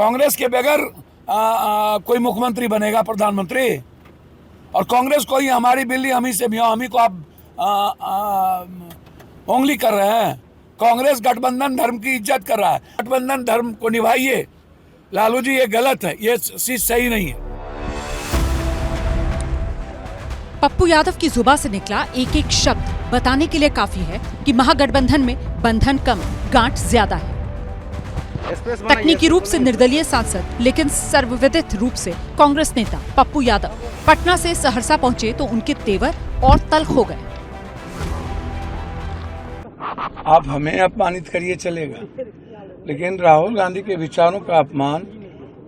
कांग्रेस के बगैर कोई मुख्यमंत्री बनेगा, प्रधानमंत्री? और कांग्रेस को ही हमारी बिल्ली हमी से मियाँ हमी को आप उंगली कर रहे हैं। कांग्रेस गठबंधन धर्म की इज्जत कर रहा है। गठबंधन धर्म को निभाइए लालू जी, ये गलत है, ये चीज सही नहीं है। पप्पू यादव की जुबान से निकला एक एक शब्द बताने के लिए काफी है कि महागठबंधन में बंधन कम, गांठ ज्यादा है। तकनीकी रूप से निर्दलीय सांसद लेकिन सर्वविदित रूप से कांग्रेस नेता पप्पू यादव पटना से सहरसा पहुंचे तो उनके तेवर और तल्ख हो गए। आप हमें अपमानित करिए चलेगा, लेकिन राहुल गांधी के विचारों का अपमान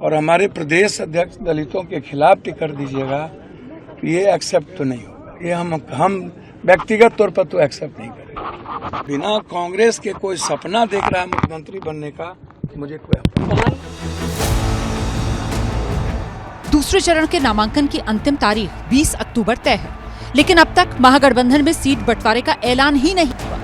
और हमारे प्रदेश अध्यक्ष दलितों के खिलाफ टिकट दीजिएगा, ये एक्सेप्ट तो नहीं होगा। ये हम व्यक्तिगत तौर पर तो एक्सेप्ट नहीं करेंगे। बिना कांग्रेस के कोई सपना देख रहा है मुख्यमंत्री बनने का, मुझे कोई। दूसरे चरण के नामांकन की अंतिम तारीख 20 अक्टूबर तय है, लेकिन अब तक महागठबंधन में सीट बंटवारे का ऐलान ही नहीं हुआ।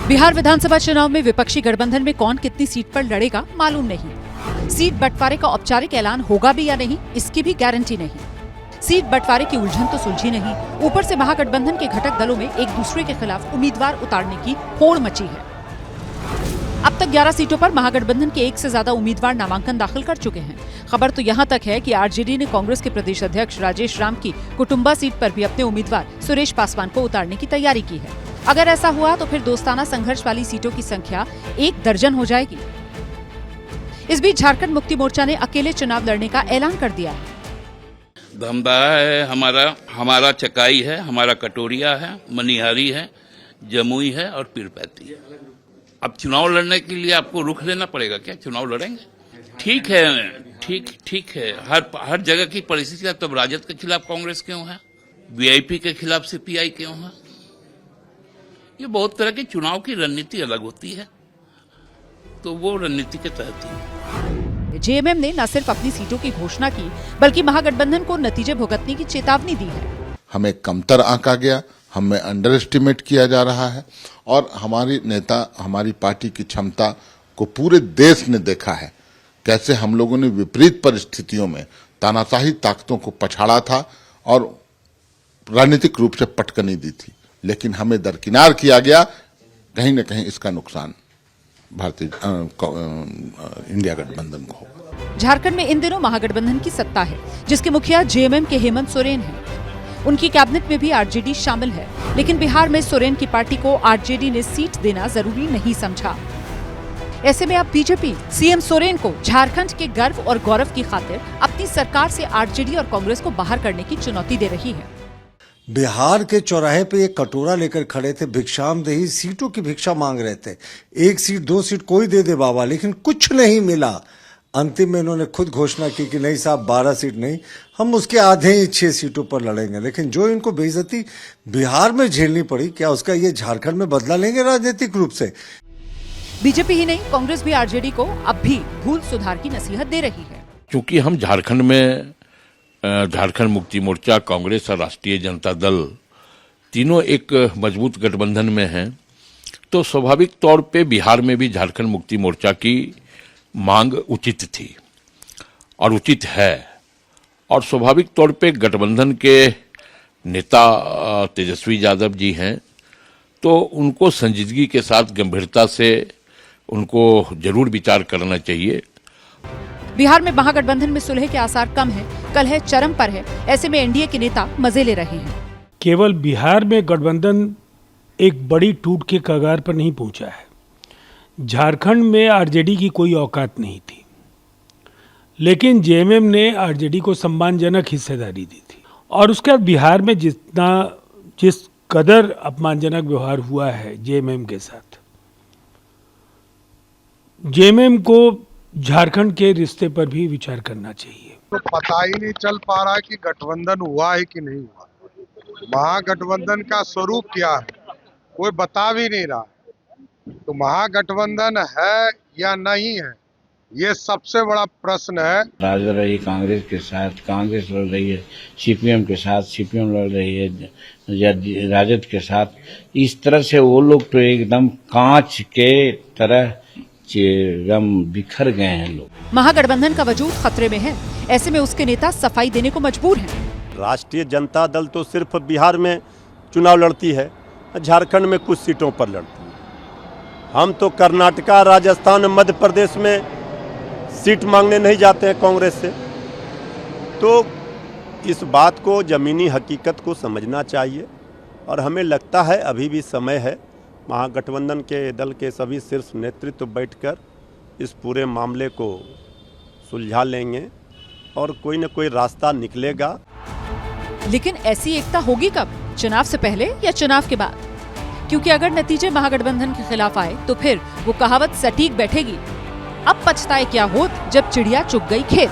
बिहार विधानसभा चुनाव में विपक्षी गठबंधन में कौन कितनी सीट पर लड़ेगा मालूम नहीं। सीट बंटवारे का औपचारिक ऐलान होगा भी या नहीं, इसकी भी गारंटी नहीं। सीट बंटवारे की उलझन तो सुलझी नहीं, ऊपर से महागठबंधन के घटक दलों में एक दूसरे के खिलाफ उम्मीदवार उतारने की होड़ मची है। अब तक 11 सीटों पर महागठबंधन के एक से ज्यादा उम्मीदवार नामांकन दाखिल कर चुके हैं। खबर तो यहाँ तक है कि आरजेडी ने कांग्रेस के प्रदेश अध्यक्ष राजेश राम की कुटुंबा सीट पर भी अपने उम्मीदवार सुरेश पासवान को उतारने की तैयारी की है। अगर ऐसा हुआ तो फिर दोस्ताना संघर्ष वाली सीटों की संख्या 1 दर्जन हो जाएगी। इस बीच झारखंड मुक्ति मोर्चा ने अकेले चुनाव लड़ने का ऐलान कर दिया है। धमदाहा है, हमारा चकाई है, हमारा कटोरिया है, मनिहारी है, जमुई है और पीरपैती है। अब चुनाव लड़ने के लिए आपको रुख लेना पड़ेगा क्या? चुनाव लड़ेंगे, ठीक है, ठीक है। हर जगह की परिस्थिति। तब राजद के खिलाफ कांग्रेस क्यों है? वीआईपी के खिलाफ सीपीआई क्यों है? ये बहुत तरह की चुनाव की रणनीति अलग होती है, तो वो रणनीति के तहत ही। जेएमएम ने न सिर्फ अपनी सीटों की घोषणा की, बल्कि महागठबंधन को नतीजे भुगतने की चेतावनी दी है। हमें कमतर आंका गया, हमें अंडर एस्टिमेट किया जा रहा है और हमारी नेता, हमारी पार्टी की क्षमता को पूरे देश ने देखा है। कैसे हम लोगों ने विपरीत परिस्थितियों में तानाशाही ताकतों को पछाड़ा था और राजनीतिक रूप से पटकनी दी थी, लेकिन हमें दरकिनार किया गया। कहीं न कहीं इसका नुकसान भारतीय इंडिया गठबंधन को होगा। झारखंड में इन दिनों महागठबंधन की सत्ता है, जिसके मुखिया जेएमएम के हेमंत सोरेन हैं। उनकी कैबिनेट में भी आरजेडी शामिल है, लेकिन बिहार में सोरेन की पार्टी को आरजेडी ने सीट देना जरूरी नहीं समझा। ऐसे में अब बीजेपी सीएम सोरेन को झारखंड के गर्व और गौरव की खातिर अपनी सरकार से आरजेडी और कांग्रेस को बाहर करने की चुनौती दे रही है। बिहार के चौराहे पे एक कटोरा लेकर खड़े थे, भिक्षाम देही सीटों की भिक्षा मांग रहे थे। 1 सीट 2 सीट कोई दे दे बाबा, लेकिन कुछ नहीं मिला। अंतिम में इन्होंने खुद घोषणा की कि नहीं साहब 12 सीट नहीं, हम उसके आधे ही 6 सीटों पर लड़ेंगे। लेकिन जो इनको बेइज्जती बिहार में झेलनी पड़ी, क्या उसका ये झारखंड में बदला लेंगे राजनीतिक रूप से? बीजेपी ही नहीं, कांग्रेस भी आरजेडी को अब भी भूल सुधार की नसीहत दे रही है। क्योंकि हम झारखंड में झारखंड मुक्ति मोर्चा, कांग्रेस और राष्ट्रीय जनता दल तीनों एक मजबूत गठबंधन में हैं, तो स्वाभाविक तौर पे बिहार में भी झारखंड मुक्ति मोर्चा की मांग उचित थी और उचित है। और स्वाभाविक तौर पे गठबंधन के नेता तेजस्वी यादव जी हैं, तो उनको संजीदगी के साथ गंभीरता से उनको जरूर विचार करना चाहिए। बिहार में महागठबंधन में सुलह के आसार कम है, कलह चरम पर है। ऐसे में एनडीए के नेता मजे ले रहे हैं। केवल बिहार में गठबंधन एक बड़ी टूट के कगार पर नहीं पहुंचा है। झारखंड में आरजेडी की कोई औकात नहीं थी, लेकिन जेएमएम ने आरजेडी को सम्मानजनक हिस्सेदारी दी थी। और उसके बाद बिहार में जिस कदर अपमानजनक व्यवहार हुआ है जेएमएम के साथ, जेएमएम को झारखंड के रिश्ते पर भी विचार करना चाहिए। तो पता ही नहीं चल पा रहा है कि गठबंधन हुआ है कि नहीं हुआ। महागठबंधन का स्वरूप क्या है कोई बता भी नहीं रहा। तो महागठबंधन है या नहीं है ये सबसे बड़ा प्रश्न है। राजद रही कांग्रेस के साथ, कांग्रेस लड़ रही है सीपीएम के साथ, सीपीएम लड़ रही है राजद के साथ। इस तरह से वो लोग तो एकदम कांच के तरह एकदम बिखर गए हैं लोग। महागठबंधन का वजूद खतरे में है, ऐसे में उसके नेता सफाई देने को मजबूर हैं। राष्ट्रीय जनता दल तो सिर्फ बिहार में चुनाव लड़ती है, झारखंड में कुछ सीटों पर लड़ती है। हम तो कर्नाटका, राजस्थान, मध्य प्रदेश में सीट मांगने नहीं जाते हैं कांग्रेस से। तो इस बात को, जमीनी हकीकत को समझना चाहिए और हमें लगता है अभी भी समय है। महागठबंधन के दल के सभी शीर्ष नेतृत्व बैठकर इस पूरे मामले को सुलझा लेंगे और कोई न कोई रास्ता निकलेगा। लेकिन ऐसी एकता होगी कब, चुनाव से पहले या चुनाव के बाद? क्योंकि अगर नतीजे महागठबंधन के खिलाफ आए तो फिर वो कहावत सटीक बैठेगी, अब पछताए क्या होत जब चिड़िया चुग गई खेत।